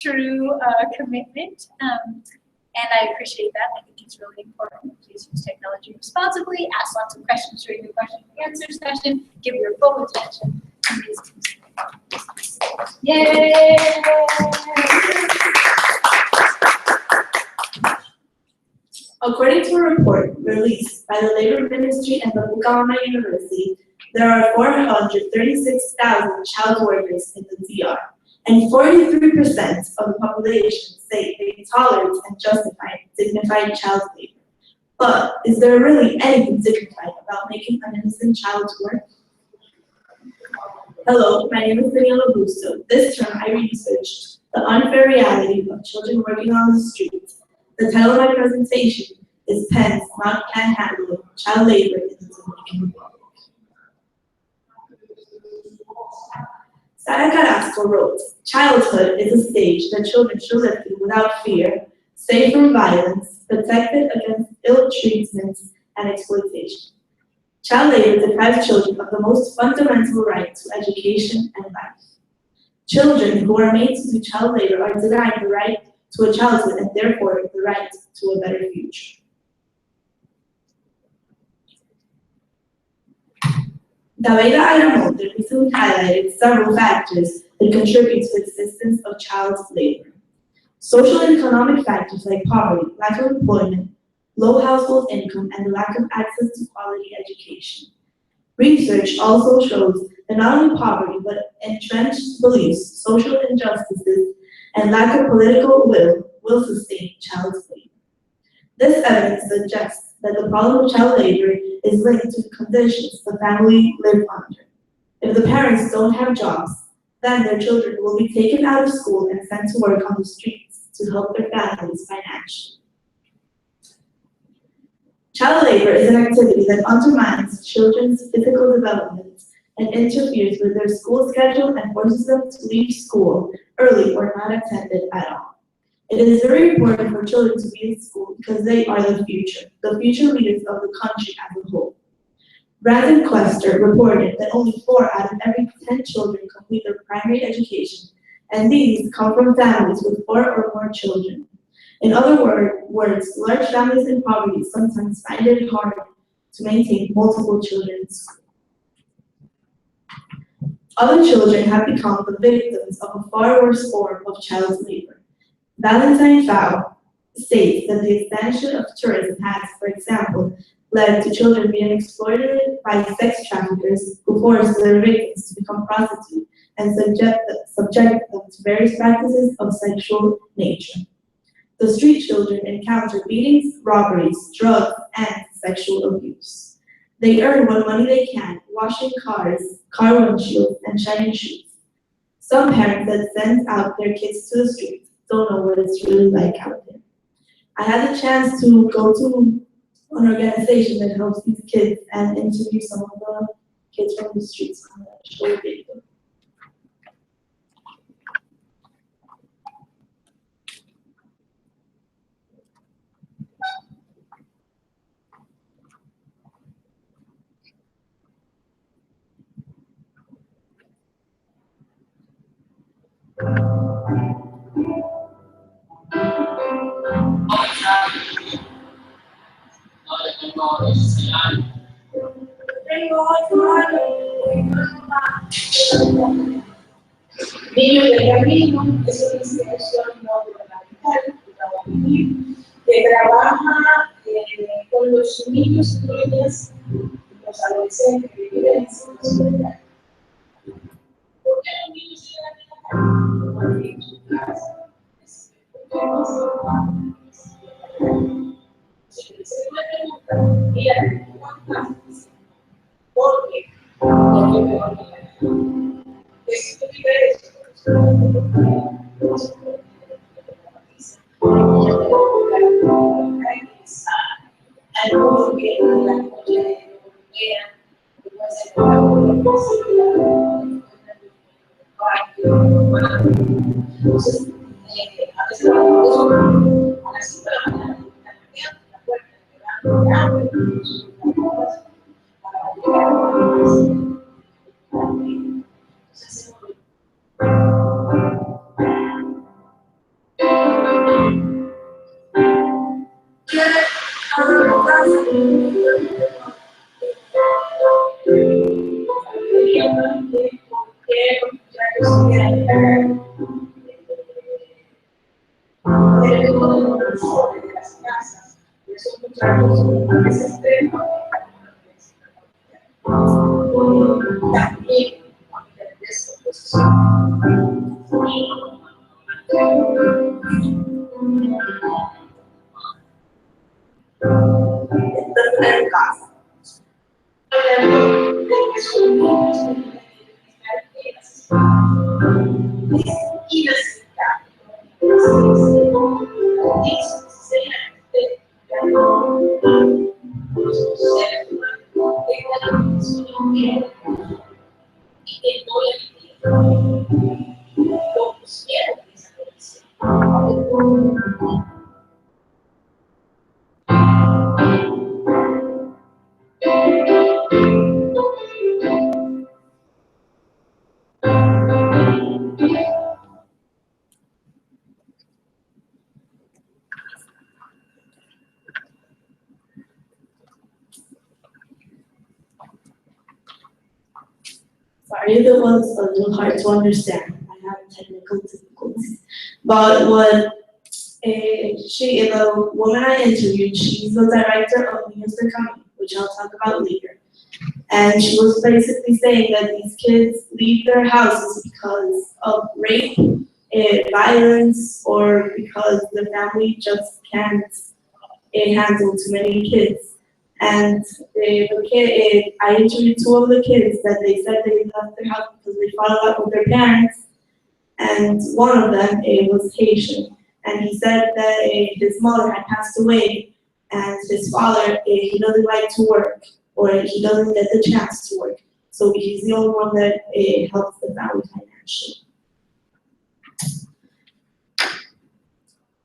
true commitment, and I appreciate that. I think it's really important. Please use technology responsibly, ask lots of questions during the question and answer session, give your full attention to these things. Yay! According to a report released by the Labor Ministry and the Bukalama University, there are 436,000 child workers in the DR, and 43% of the population say they tolerate and justify dignified child labor. But is there really anything dignified about making an innocent child work? Hello, my name is Daniela Busto. This term I researched the unfair reality of children working on the street. The title of my presentation is Pens Not Panhandling Child Labor in the Dominican Republic. Sara Carrasco wrote, "Childhood is a stage that children should live through without fear, safe from violence, protected against ill treatment and exploitation. Child labor deprives children of the most fundamental right to education and life. Children who are made to do child labor are denied the right to a childhood and therefore the right to a better future." Daveida Ayramonte recently highlighted several factors that contribute to the existence of child labor. Social and economic factors like poverty, lack of employment, low household income, and the lack of access to quality education. Research also shows that not only poverty, but entrenched beliefs, social injustices, and lack of political will sustain child labor. This evidence suggests that the problem of child labor is linked to the conditions the family live under. If the parents don't have jobs, then their children will be taken out of school and sent to work on the streets to help their families financially. Child labor is an activity that undermines children's physical development and interferes with their school schedule and forces them to leave school early or not attend it at all. It is very important for children to be in school because they are the future leaders of the country as a whole. Brandon Quester reported that only 4 out of every 10 children complete their primary education, and these come from families with 4 or more children. In other words, large families in poverty sometimes find it hard to maintain multiple children in school. Other children have become the victims of a far worse form of child labor. Valentine Fau states that the expansion of tourism has, for example, led to children being exploited by sex traffickers who force their victims to become prostitutes and subject them to various practices of sexual nature. The street children encounter beatings, robberies, drugs, and sexual abuse. They earn what money they can, washing cars, car windshields, and shining shoes. Some parents that send out their kids to the streets don't know what it's really like out there. I had the chance to go to an organization that helps these kids and interview some of the kids from the streets on the show video. Niños de Camino es una institución no gubernamental que trabaja con los niños y niñas, los adolescentes que viven en situación. ¿Por qué los niños llegan a la calle? Porque en su casa se me pregunta, mira, ¿por qué? ¿Por qué me van a la calle? Esto es algo que la noche europea entonces, a veces a las 5 de la mañana la puerta de las casas, de esos muchachos, a veces también de esto, pues, en casa. Y necesitar Sorry if it was a little hard to understand. I have technical difficulties. But what the woman I interviewed, she's the director of Niños del Camino, which I'll talk about later. And she was basically saying that these kids leave their houses because of rape, violence, or because the family just can't handle too many kids. And I interviewed two of the kids that they said they left their house because they fell out with their parents, and one of them was Haitian. And he said that his mother had passed away, and his father, he doesn't like to work, or he doesn't get the chance to work. So he's the only one that helps the family financially.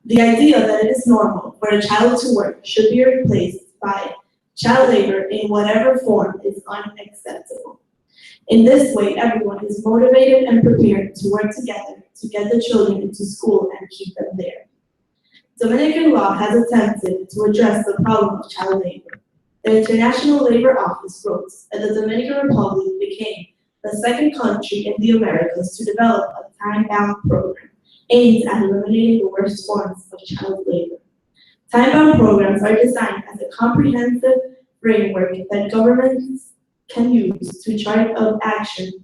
The idea that it is normal for a child to work should be replaced by child labor in whatever form is unacceptable. In this way, everyone is motivated and prepared to work together to get the children into school and keep them there. Dominican law has attempted to address the problem of child labor. The International Labor Office wrote that the Dominican Republic became the second country in the Americas to develop a time-bound program aimed at eliminating the worst forms of child labor. Time-bound programs are designed as a comprehensive framework that governments can use to chart of action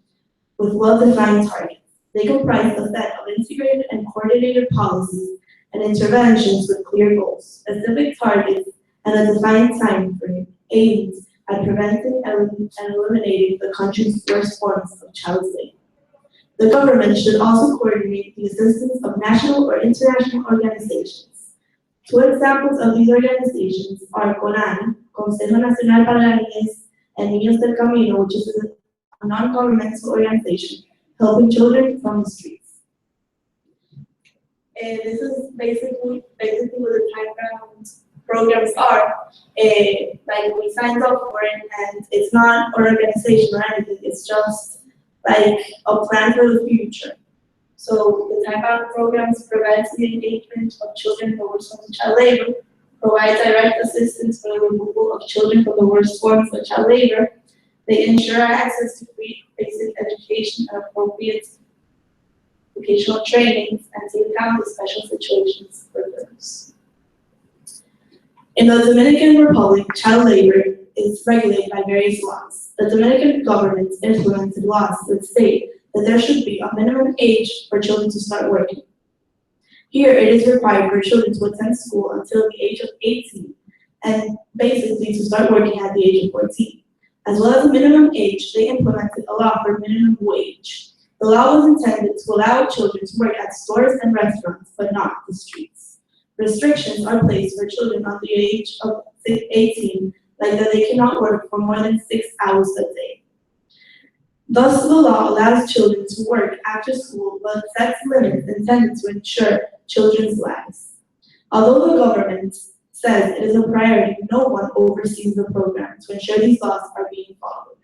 with well-defined targets. They comprise a set of integrated and coordinated policies and interventions with clear goals, specific targets, and a defined time frame aimed at preventing and eliminating the country's worst forms of child labor. The government should also coordinate the assistance of national or international organizations. Two examples of these organizations are CONAN, Consejo Nacional para la Niñez, and Niños del Camino, which is a non-governmental organization helping children from the streets. And this is basically what the time-bound programs are. Like we signed up for it, and it's not an organization or anything, it's just like a plan for the future. So the time-bound programs prevent the engagement of children from the worst forms of child labor, provide direct assistance for the removal of children from the worst forms of child labor. They ensure access to free basic education and appropriate vocational trainings, and take account of special situations for girls. In the Dominican Republic, child labor is regulated by various laws. The Dominican government implemented laws that state that there should be a minimum age for children to start working. Here, it is required for children to attend school until the age of 18, and basically to start working at the age of 14. As well as a minimum age, they implemented a law for minimum wage. The law was intended to allow children to work at stores and restaurants, but not the streets. Restrictions are placed for children under the age of 18, like that they cannot work for more than 6 hours a day. Thus, the law allows children to work after school, but sets limits intended to ensure children's lives. Although the government says it is a priority, no one oversees the program to ensure these laws are being followed.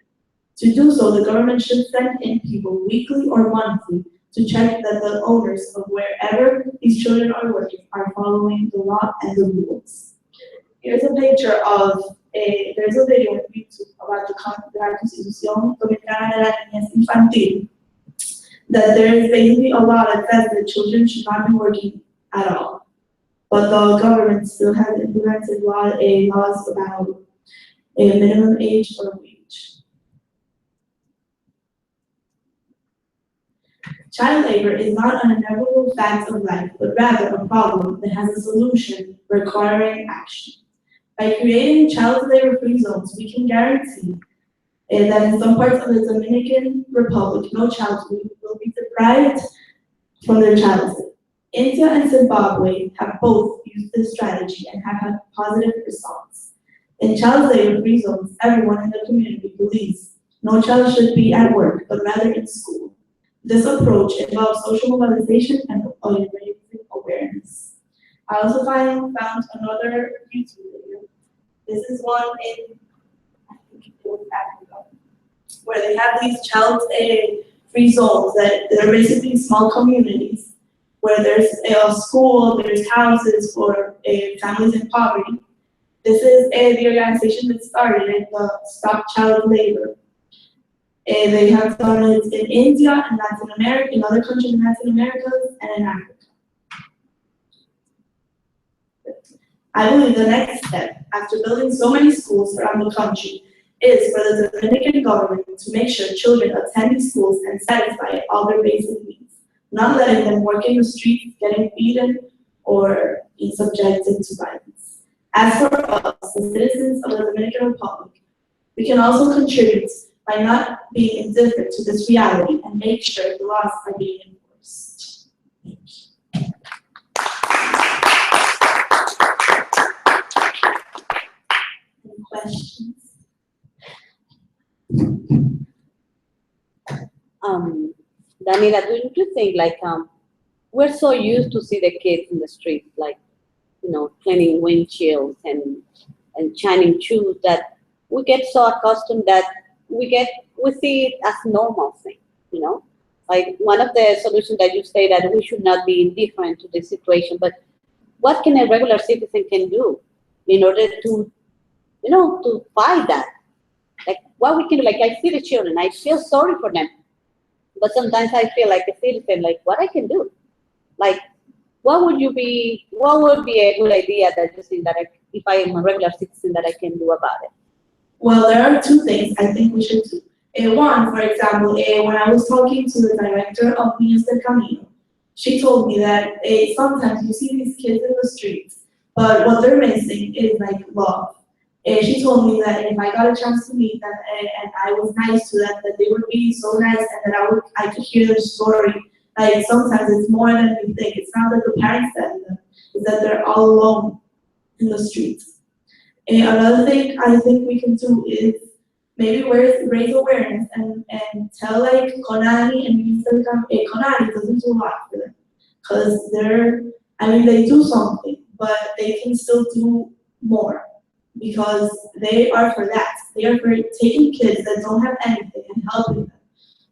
To do so, the government should send in people weekly or monthly to check that the owners of wherever these children are working are following the law and the rules. Here's a picture of there's a video on YouTube about la Constitución Dominicana de la Niñez Infantil. that there is basically a law that says that children should not be working at all. But the government still has implemented laws about a minimum age for wage. Child labor is not an inevitable fact of life, but rather a problem that has a solution requiring action. By creating child labor-free zones, we can guarantee that in some parts of the Dominican Republic, no child will be deprived from their childhood. India and Zimbabwe have both used this strategy and have had positive results. In child labor-free zones, everyone in the community believes no child should be at work, but rather in school. This approach involves social mobilization and raising awareness. I also found another YouTube video. This is one in, I think it was Africa, where they have these child-free zones that they're basically small communities where there's a school, there's houses for families in poverty. This is the organization that started it, the Stop Child Labor. They have done it in India and Latin America, in other countries in Latin America, and in Africa. I believe the next step, after building so many schools around the country, is for the Dominican government to make sure children attend these schools and satisfy all their basic needs, not letting them work in the streets, getting beaten, or being subjected to violence. As for us, the citizens of the Dominican Republic, we can also contribute by not being indifferent to this reality and make sure the laws are being enforced. Any questions? Daniela, do you think we're so used to see the kids in the street, like, cleaning windshields and shining shoes, that we get so accustomed that we see it as normal thing, Like one of the solutions that you say that we should not be indifferent to this situation, but what can a regular citizen can do in order to, to fight that? Like what we can do, like I see the children, I feel sorry for them, but sometimes I feel like a citizen, like what I can do? Like what would be a good idea that you think that if I am a regular citizen that I can do about it? Well, there are two things I think we should do. One, for example, when I was talking to the director of Niños del Camino, she told me that sometimes you see these kids in the streets, but what they're missing is like love. She told me that if I got a chance to meet them and I was nice to them, that they would be so nice and that I could hear their story. Like sometimes it's more than we think. It's not that the parents send them, it's that they're all alone in the streets. Another thing I think we can do is maybe raise awareness and tell like Konani and Konani doesn't do a lot for them. Because they do something, but they can still do more. Because they are for that. They are for taking kids that don't have anything and helping them.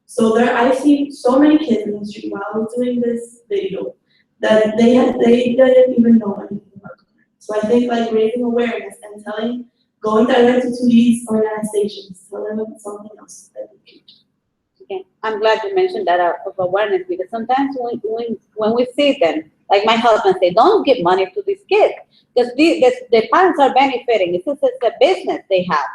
So I see so many kids in the street while I was doing this video that they didn't even know anything about it. So I think like raising awareness and going directly to these organizations, telling them something else that they can do. Okay, I'm glad you mentioned that of awareness, because sometimes when we see them, like my husband said, don't give money to these kids because the parents are benefiting. It's a business they have.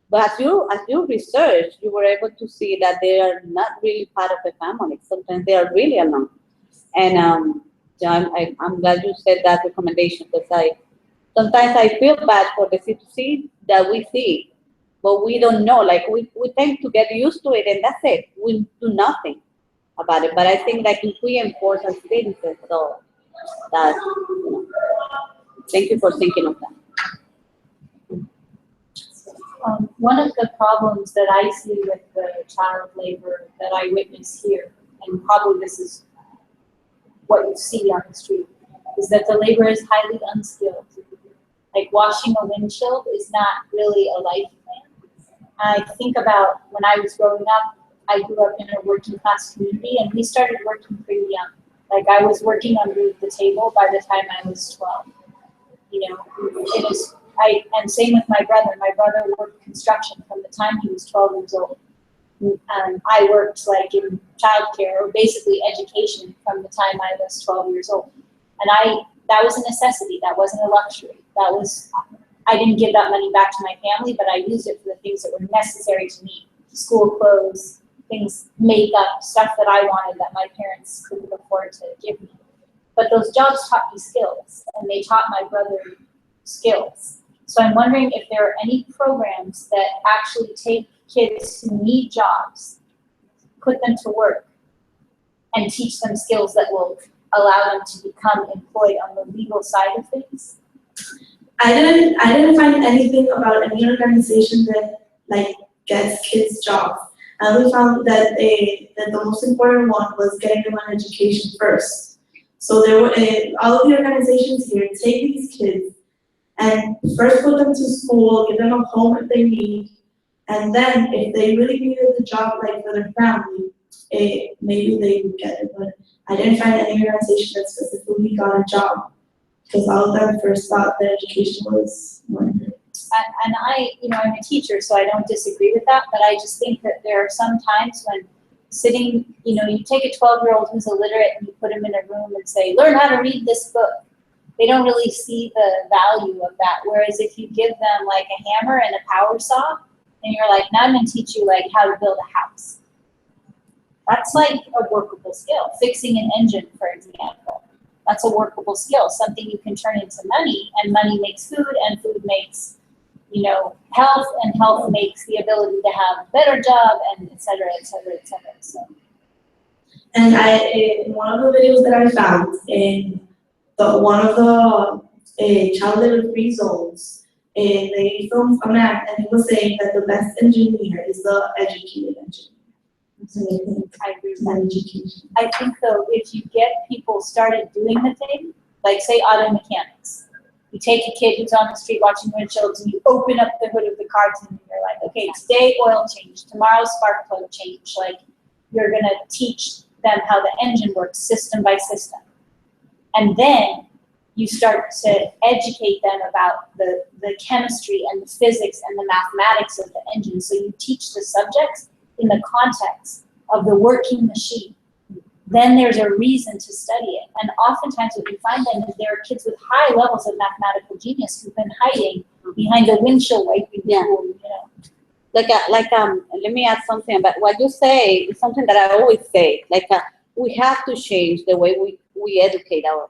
But as you research, you were able to see that they are not really part of the family. Sometimes they are really alone. And I'm glad you said that recommendation, because sometimes I feel bad for the C2C that we see, but we don't know. Like we tend to get used to it, and that's it. We do nothing about it. But I think that if we enforce as citizens, so that thank you for thinking of that. One of the problems that I see with the child labor that I witness here, and probably this is what you see on the street, is that the labor is highly unskilled. Like washing a windshield is not really a life plan. I think about when I was growing up, I grew up in a working class community and we started working pretty young. Like I was working under the table by the time I was 12. And same with my brother. My brother worked construction from the time he was 12 years old. I worked like in childcare or basically education from the time I was 12 years old. And that was a necessity. That wasn't a luxury. I didn't give that money back to my family, but I used it for the things that were necessary to me. School clothes, things, makeup, stuff that I wanted that my parents couldn't afford to give me. But those jobs taught me skills, and they taught my brother skills. So I'm wondering if there are any programs that actually take kids who need jobs, put them to work, and teach them skills that will allow them to become employed on the legal side of things. I didn't find anything about any organization that like gets kids jobs. I only found that the most important one was getting them an education first. So there were all of the organizations here take these kids and first put them to school, give them a home if they need, and then if they really needed the job like for their family, maybe they would get it. But I didn't find any organization that specifically got a job, because all of them first thought that education was more important. And I'm a teacher, so I don't disagree with that, but I just think that there are some times when sitting, you take a 12-year-old who's illiterate and you put him in a room and say, learn how to read this book. They don't really see the value of that. Whereas if you give them like a hammer and a power saw, and you're like, now I'm going to teach you like how to build a house. That's like a workable skill. Fixing an engine, for example. That's a workable skill, something you can turn into money, and money makes food, and food makes, health, and health makes the ability to have a better job, and et cetera, et cetera, et cetera. So. And in one of the videos that I found, in one of the child labor free zones, they filmed a man, and he was saying that the best engineer is the educated engineer. So I agree with that. Education. I think though, if you get people started doing the thing, like say auto mechanics, you take a kid who's on the street watching windshields and you open up the hood of the car to them and you're like, okay, today oil change, tomorrow spark plug change. Like you're gonna teach them how the engine works system by system. And then you start to educate them about the chemistry and the physics and the mathematics of the engine. So you teach the subjects in the context of the working machine. Then there's a reason to study it. And oftentimes what you find then is there are kids with high levels of mathematical genius who've been hiding behind a windshield wiping tool, Let me add something about what you say. Is something that I always say. We have to change the way we educate our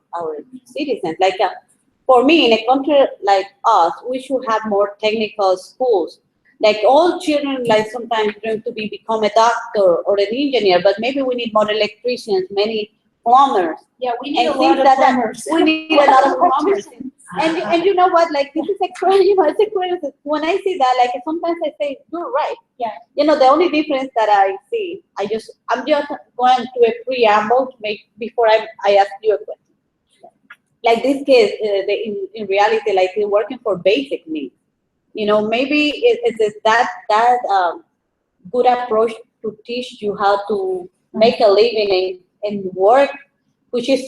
citizens. For me, in a country like us, we should have more technical schools. Like all children, sometimes dream to become a doctor or an engineer, but maybe we need more electricians, many plumbers. Yeah, we need a lot of plumbers. We need a lot of plumbers. And you know what? This is a crazy. It's a crazy. When I see that, sometimes I say, you're right. Yeah. The only difference that I see, I'm just going to a preamble to make before I ask you a question. This kid, in reality, he's working for basic needs. Maybe it's that good approach to teach you how to make a living and work, which has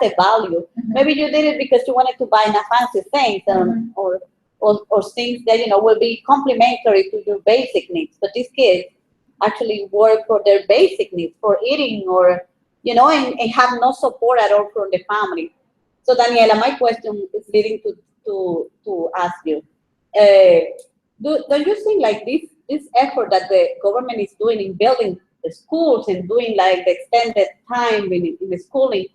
a value. Mm-hmm. Maybe you did it because you wanted to buy fancy things or things that will be complementary to your basic needs. But these kids actually work for their basic needs, for eating or and have no support at all from the family. So Daniela, my question is leading to ask you. Don't you think this effort that the government is doing in building the schools and doing the extended time in the schooling,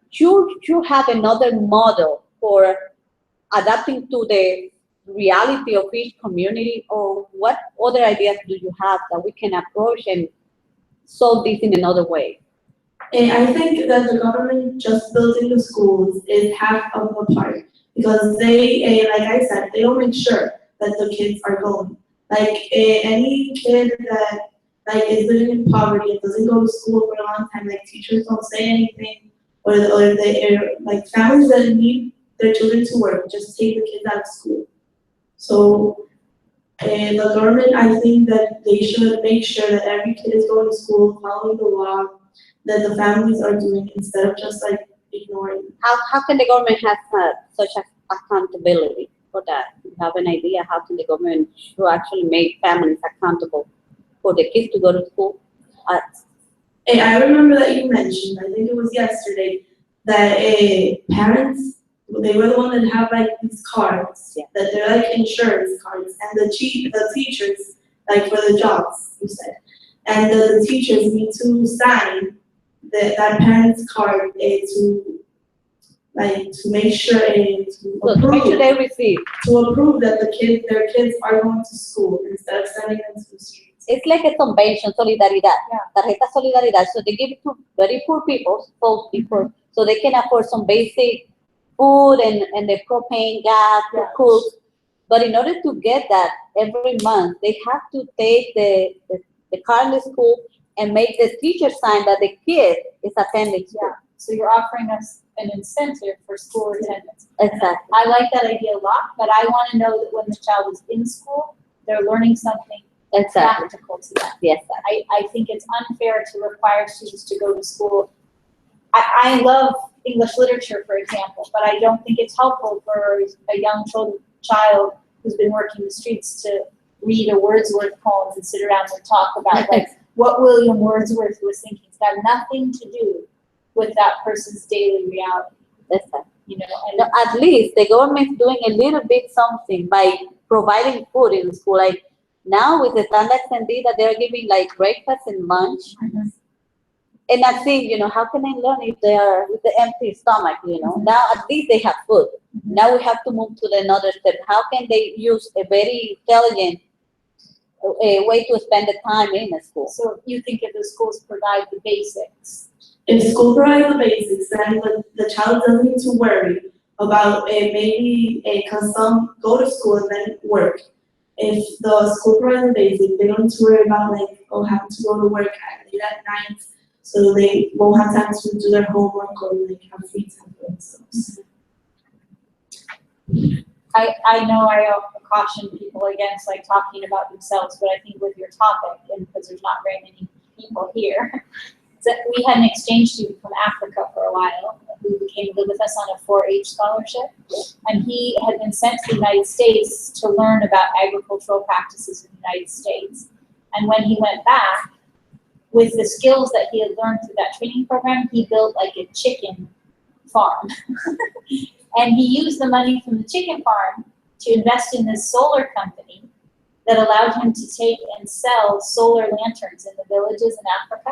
should have another model for adapting to the reality of each community, or what other ideas do you have that we can approach and solve this in another way? I think that the government just building the schools is half of the part, because they, like I said, they don't make sure that the kids are going. Any kid that is living in poverty and doesn't go to school for a long time, teachers don't say anything, or they families that need their children to work just take the kids out of school. So the government, I think that they should make sure that every kid is going to school, following the law that the families are doing, instead of just ignoring. How can the government have such accountability for that? You have an idea how can the government should actually make families accountable for the kids to go to school. Hey, I remember that you mentioned, I think it was yesterday, that parents, they were the one that have like these cards, Yeah. that they're like insurance cards, and the teachers, like for the jobs, you said, and the teachers need to sign that parent's card to make sure So to make sure they receive. to approve that their kids are going to school instead of sending them to the streets. It's like a convention, solidaridad, Yeah. tarjeta solidaridad. So they give it to very poor people, supposed people, so they can afford some basic food and the propane, gas to Yeah. cook. But in order to get that every month, they have to take the card in the school and make the teacher sign that the kid is attending school. Yeah, so you're offering us an incentive for school attendance. Exactly. I like that idea a lot, but I want to know that when the child is in school, they're learning something Exactly. practical to them. Yes. I think it's unfair to require students to go to school. I love English literature, for example, but I don't think it's helpful for a young child who's been working the streets to read a Wordsworth poem and sit around and talk about like what William Wordsworth was thinking. It's got nothing to do with that person's daily reality, Exactly. you know. And No, at least the government's doing a little bit something by providing food in school. Like now with the standard extended that they're giving like breakfast and lunch. Mhm. And I think, how can I learn if they are with the empty stomach, Mhm. Now at least they have food. Mhm. Now we have to move to another step. How can they use a very intelligent way to spend the time in a school? So you think if the schools provide the basics, If school provides the basics, then the child doesn't need to worry about go to school and then work. If the school provides the basics, they don't need to worry about having to go to work late at night, so they won't have time to do their homework or have free time for themselves. I know I caution people against talking about themselves, but I think with your topic, and because there's not very many people here, that we had an exchange student from Africa for a while who came to live with us on a 4-H scholarship, and he had been sent to the United States to learn about agricultural practices in the United States. And when he went back, with the skills that he had learned through that training program, he built a chicken farm. And he used the money from the chicken farm to invest in this solar company that allowed him to take and sell solar lanterns in the villages in Africa.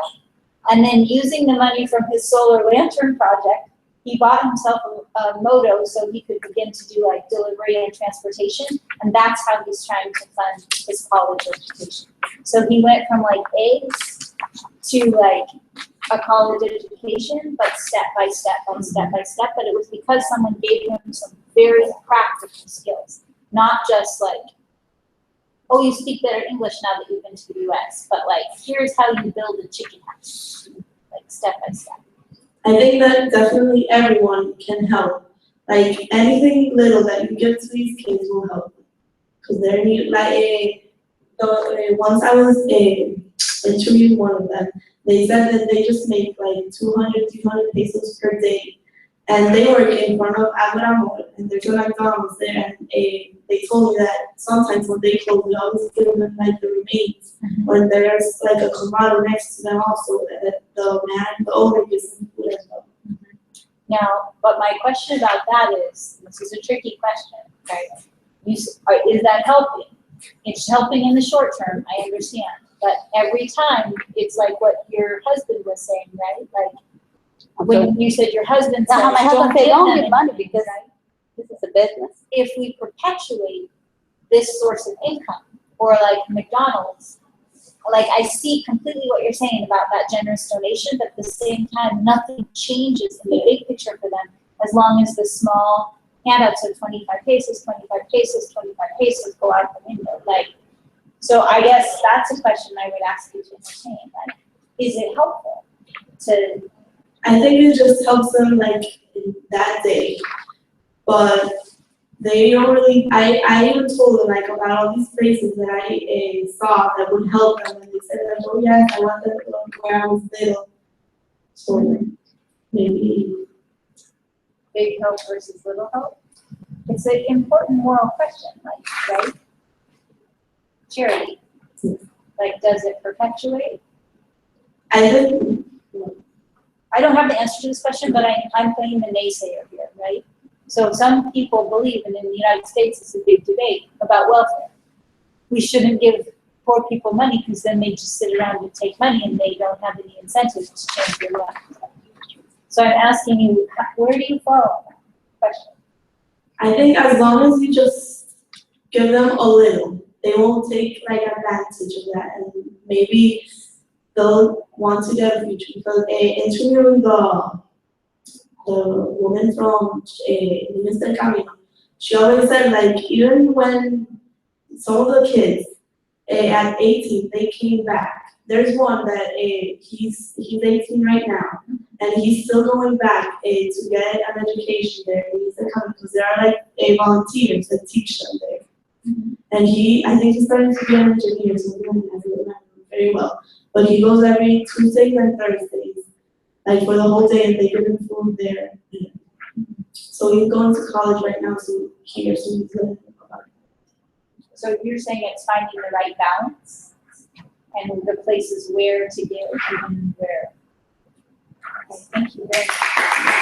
And then using the money from his solar lantern project, he bought himself a moto so he could begin to do delivery and transportation. And that's how he's trying to fund his college education. So he went from eggs to a college education, but step by step by step by step. But it was because someone gave him some very practical skills, not just oh, you speak better English now that you've been to the US, but here's how you build a chicken house, step by step. I think that definitely everyone can help. Anything little that you give to these kids will help them. Because they're need once I was interviewing one of them, they said that they just make 200, 300 pesos per day. And they work in front of Abraham, and there's a McDonald's there, and they told me that sometimes when they close, they always give them the remains. Mhm. When there's a camaro next to them also, that the owner gives them food as well. Now, but my question about that is, this is a tricky question, right? Is that helping? It's helping in the short term, I understand. But every time, it's what your husband was saying, right? When you said your husband said, Now, my husband said, don't give money anything," because right? this is a business. If we perpetuate this source of income, or McDonald's, I see completely what you're saying about that generous donation, but at the same time, nothing changes in the big picture for them as long as the small handouts of 25 pesos, 25 pesos, 25 pesos go out the window. So I guess that's a question I would ask you to entertain. Is it helpful to? I think it just helps them in that day, but they don't really. I even told them about all these places that I saw that would help them, and they said oh yes, I want them to go where I was little. So maybe Big help versus little help? It's an important moral question, right? Charity. Like, does it perpetuate? I think, I don't have the answer to this question, but I'm playing the naysayer here, right? So some people believe, and in the United States, it's a big debate about welfare. We shouldn't give poor people money because then they just sit around and take money and they don't have any incentive to change their life. So I'm asking you, where do you fall on that question? I think as long as you just give them a little, they won't take like advantage of that, and maybe they'll want to get a future. Because interviewing the woman from Mr. Camino, she always said like even when some of the kids at 18 they came back. There's one that he's 18 right now, and he's still going back to get an education there. He's because there are like volunteers that teach them there. And I think he's starting to be an engineer, so I don't remember very well. But he goes every Tuesdays and Thursdays, like for the whole day, and they give him food there. So he's going to college right now, so he's going. So you're saying it's finding the right balance and the places where to give and where. Okay, thank you very much.